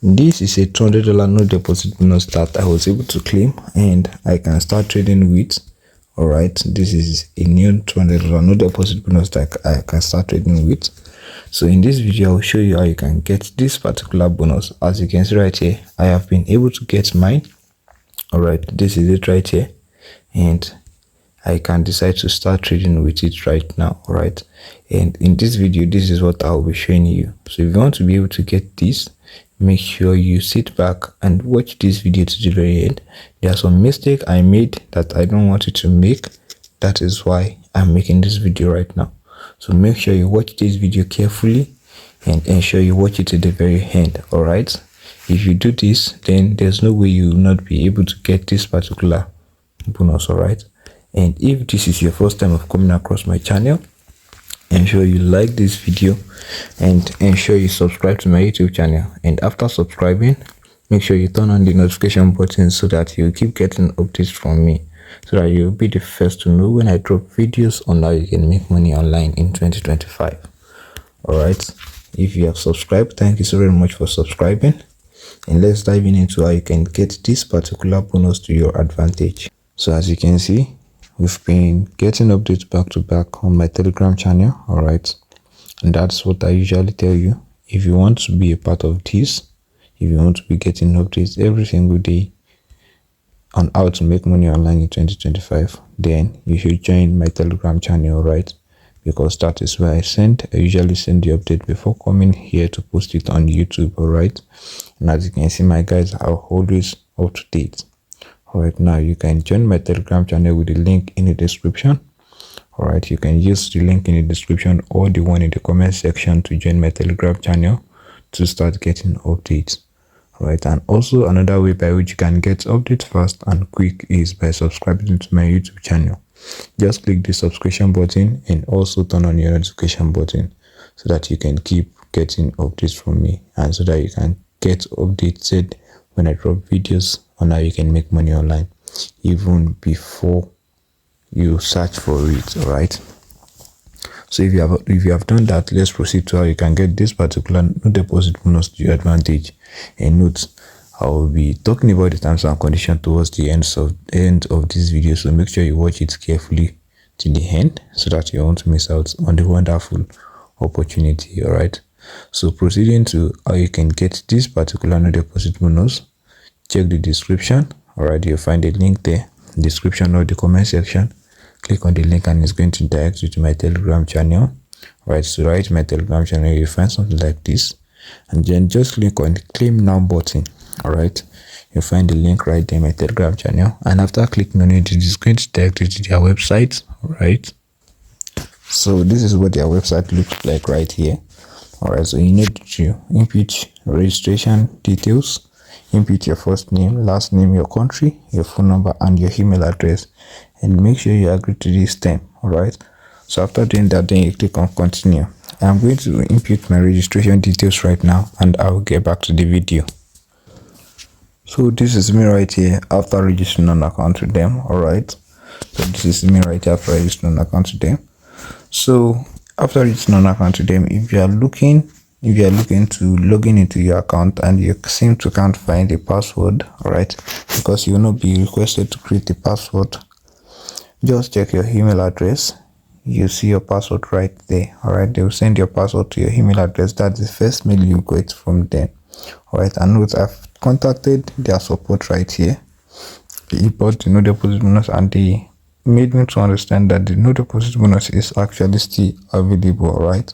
This is a $200 no deposit bonus that I was able to claim and I can start trading with. Alright, this is a new $200 no deposit bonus that I can start trading with. So in this video, I'll show you how you can get this particular bonus. As you can see right here, I have been able to get mine. Alright, this is it right here, and I can decide to start trading with it right now. Alright, and in this video, this is what I'll be showing you. So if you want to be able to get this, make sure you sit back and watch this video to the very end. There are some mistakes I made that I don't want you to make. That is why I'm making this video right now. So make sure you watch this video carefully and ensure you watch it to the very end. All right, if you do this, then there's no way you will not be able to get this particular bonus. All right, and if this is your first time of coming across my channel, ensure you like this video and ensure you subscribe to my YouTube channel. And after subscribing, make sure you turn on the notification button so that you keep getting updates from me, so that you'll be the first to know when I drop videos on how you can make money online in 2025. Alright, if you have subscribed, thank you so very much for subscribing, and let's dive into how you can get this particular bonus to your advantage. So as you can see, we've been getting updates back to back on my Telegram channel. All right, and that's what I usually tell you. If you want to be a part of this, if you want to be getting updates every single day on how to make money online in 2025, then you should join my Telegram channel. All right, because that is where I usually send the update before coming here to post it on YouTube. All right, and as you can see, my guys are always up to date. Alright, now you can join my Telegram channel with the link in the description. Alright, you can use the link in the description or the one in the comment section to join my Telegram channel to start getting updates. Alright, and also another way by which you can get updates fast and quick is by subscribing to my YouTube channel. Just click the subscription button and also turn on your notification button so that you can keep getting updates from me, and so that you can get updated when I drop videos on how you can make money online even before you search for it. All right, so if you have done that, let's proceed to how you can get this particular no deposit bonus to your advantage. And note, I will be talking about the terms and conditions towards the end of this video, so make sure you watch it carefully to the end so that you won't miss out on the wonderful opportunity. All right, so proceeding to how you can get this particular no deposit bonus, check the description. Alright, you'll find a link there, description or the comment section. Click on the link and it's going to direct you to my Telegram channel. Right, so right in my Telegram channel, you'll find something like this, and then just click on the claim now button. Alright, you'll find the link right there in my Telegram channel, and after clicking on it, it is going to direct you to their website. Alright, so this is what their website looks like right here. Alright, so you need to input registration details, input your first name, last name, your country, your phone number, and your email address, and make sure you agree to this term. Alright, so after doing that, then you click on continue. I'm going to input my registration details right now, and I'll get back to the video. So this is me right here after registering an account with them. Alright, so this is me right here after registering an account with them. So after registering an account with them, if you are looking to log into your account and you seem to can't find a password, all right, because you will not be requested to create a password, just check your email address. You see your password right there. All right, they will send your password to your email address. That's the first mail you get from them. All right, and note, I've contacted their support right here about the no deposit bonus, and they made me to understand that the no deposit bonus is actually still available. All right,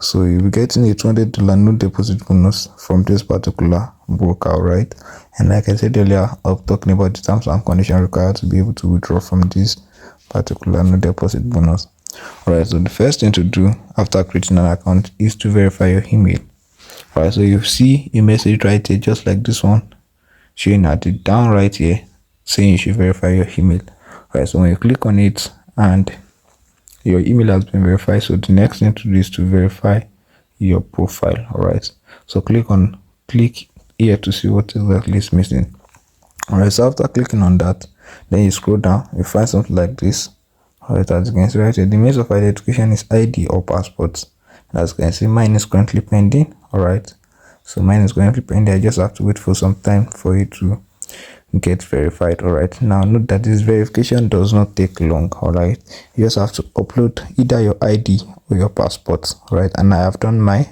so you'll be getting a $200 no deposit bonus from this particular broker. All right, and like I said earlier, I'm talking about the terms and conditions required to be able to withdraw from this particular no deposit bonus. All right, so the first thing to do after creating an account is to verify your email. All right, so you see a message right here, just like this one, showing at the down right here, saying you should verify your email. All right, so when you click on it and your email has been verified, so the next thing to do is to verify your profile. All right, so click here to see what exactly is missing. All right, so after clicking on that, then you scroll down, you find something like this. All right, as you can see right here, the means of identification is ID or passport. As you can see, mine is currently pending. All right, So mine is going to be pending. I just have to wait for some time for it to get verified. All right, now note that this verification does not take long. All right, you just have to upload either your ID or your passport. All right, and I have done mine.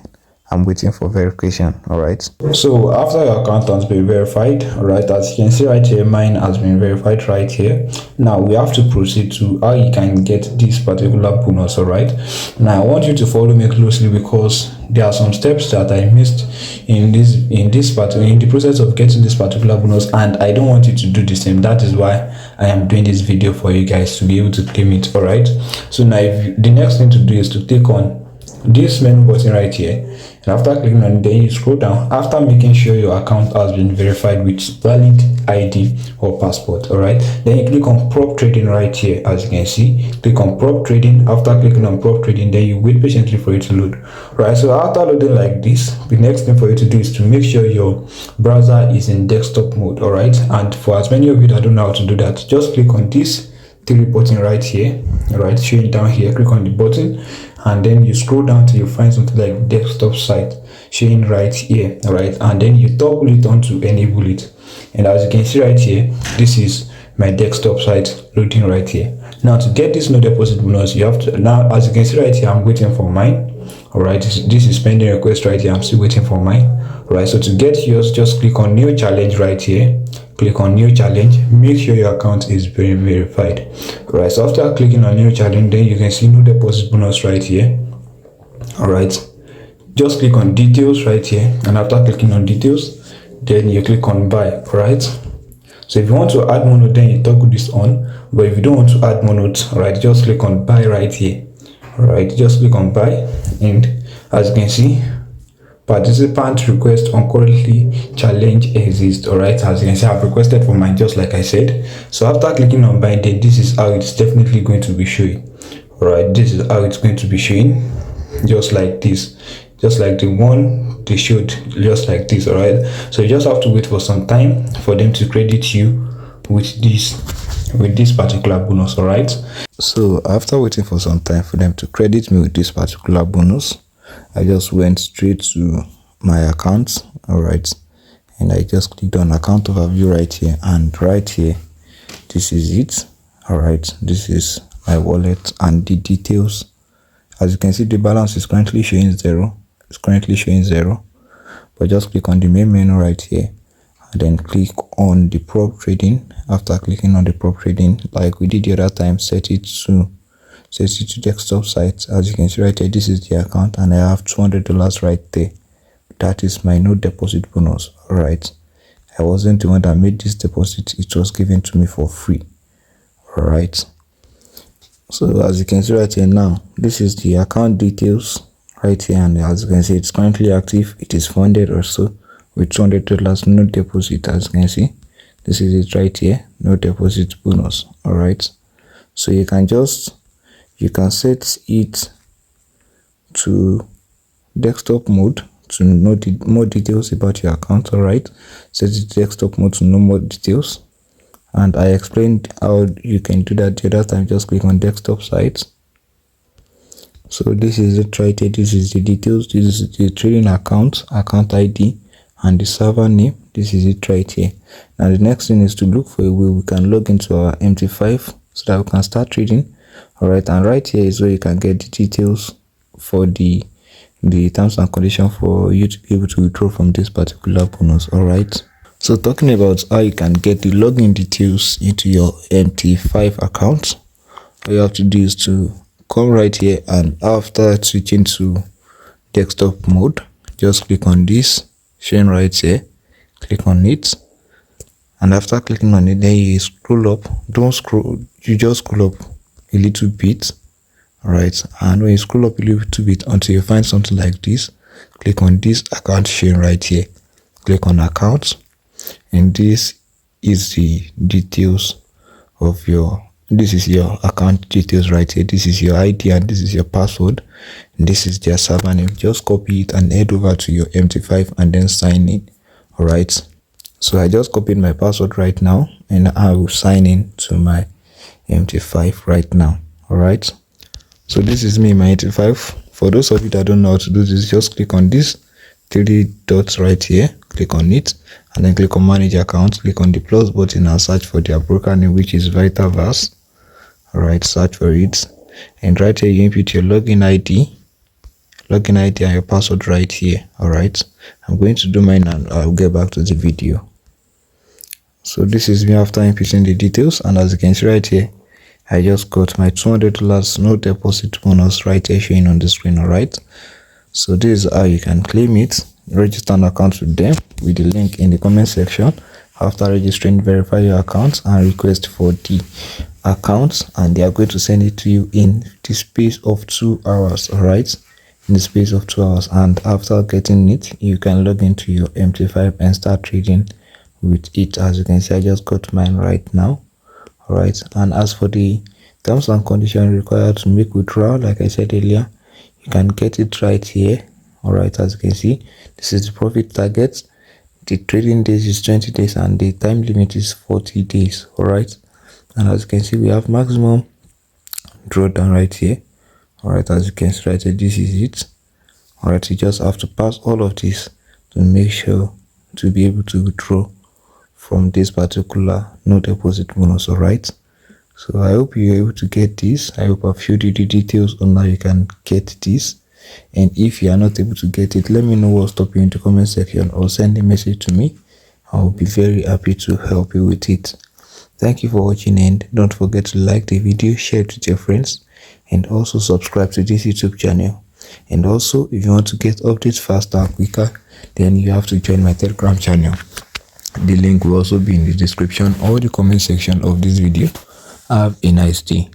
I'm waiting for verification. All right, so after your account has been verified, all right, as you can see right here, mine has been verified right here. Now we have to proceed to how you can get this particular bonus. All right, now I want you to follow me closely because there are some steps that I missed in the process of getting this particular bonus, and I don't want you to do the same. That is why I am doing this video for you guys to be able to claim it. All right, so now the next thing to do is to click on this menu button right here, and after clicking on it, then you scroll down after making sure your account has been verified with valid ID or passport. All right, then you click on prop trading right here. As you can see, click on prop trading. After clicking on prop trading, then you wait patiently for it to load. Right, so after loading like this, the next thing for you to do is to make sure your browser is in desktop mode. All right, and for as many of you that don't know how to do that, just click on this three button right here. All right, showing down here, click on the button, and then you scroll down till you find something like desktop site showing right here. All right, and then you toggle it on to enable it, and as you can see right here, this is my desktop site loading right here. Now to get this no deposit bonus, you have to, now as you can see right here, I'm waiting for mine. All right, this is pending request right here. I'm still waiting for mine. All right, so to get yours, just click on new challenge right here. Click on new challenge. Make sure your account is verified. All right, so after clicking on new challenge, then you can see no deposit bonus right here. All right, just click on details right here, and after clicking on details, then you click on buy. All right, so if you want to add mono, then you toggle this on, but if you don't want to add mono, all right, just click on buy right here. All right, just click on buy, and as you can see, participant request on currently challenge exists. All right, as you can see, I've requested for mine just like I said. So after clicking on buy, then this is how it's definitely going to be showing. All right, this is how it's going to be showing, just like this, just like the one they showed, just like this. All right, so you just have to wait for some time for them to credit you with this particular bonus. All right, so after waiting for some time for them to credit me with this particular bonus, I just went straight to my account. All right, and I just clicked on account overview right here, and right here, this is it. All right, this is my wallet and the details. As you can see, the balance is currently showing zero. It's currently showing zero, but just click on the main menu right here, and then click on the prop trading. After clicking on the prop trading, like we did the other time, set it to desktop site. As you can see right here, this is the account, and I have $200 right there. That is my no deposit bonus. All right, I wasn't the one that made this deposit, it was given to me for free. All right, so as you can see right here, now this is the account details right here, and as you can see, it's currently active. It is funded also with $200 no deposit. As you can see, this is it right here, no deposit bonus. All right, so you can set it to desktop mode to know more details about your account. All right, set it to desktop mode to know more details, and I explained how you can do that the other time. Just click on desktop sites. So this is it right here. This is the details. This is the trading account ID, and the server name. This is it right here. Now the next thing is to look for a way we can log into our MT5 so that we can start trading. All right, and right here is where you can get the details for the terms and conditions for you to be able to withdraw from this particular bonus. All right, so talking about how you can get the login details into your MT5 account, all you have to do is to come right here, and after switching to desktop mode, just click on this showing right here, click on it, and after clicking on it, then you scroll up. Don't scroll, you just scroll up a little bit. All right, and when you scroll up a little bit until you find something like this, click on this account showing right here, click on account, and this is the details of your account details right here. This is your ID, and this is your password, and this is their server name. Just copy it and head over to your MT5 and then sign in. All right, so I just copied my password right now, and I will sign in to my MT5 right now. All right, so this is me, my MT5. For those of you that don't know how to do this, just click on this three dots right here, click on it, and then click on manage account, click on the plus button and search for their broker name, which is Vitaverse. All right, search for it, and right here you input your login ID and your password right here. All right, I'm going to do mine and I'll get back to the video. So this is me after inputting the details, and as you can see right here, I just got my $200 no deposit bonus right here showing on the screen. All right, so this is how you can claim it. Register an account with them with the link in the comment section. After registering, verify your account and request for the account, and they are going to send it to you in the space of 2 hours. All right, in the space of 2 hours, and after getting it, you can log into your MT5 and start trading with it. As you can see, I just got mine right now. All right, and as for the terms and conditions required to make withdrawal, like I said earlier, you can get it right here. All right, as you can see, this is the profit target. The trading days is 20 days and the time limit is 40 days. All right, and as you can see, we have maximum drawdown right here. All right, as you can see right here, this is it. All right, you just have to pass all of this to make sure to be able to withdraw from this particular no deposit bonus. All right, so I hope you're able to get this. I hope I've showed you the details on how you can get this, and if you are not able to get it, let me know what's stopping you in the comment section or send a message to me. I'll be very happy to help you with it. Thank you for watching, and don't forget to like the video, share it with your friends, and also subscribe to this YouTube channel. And also, if you want to get updates faster and quicker, then you have to join my Telegram channel. The link will also be in the description or the comment section of this video. Have a nice day.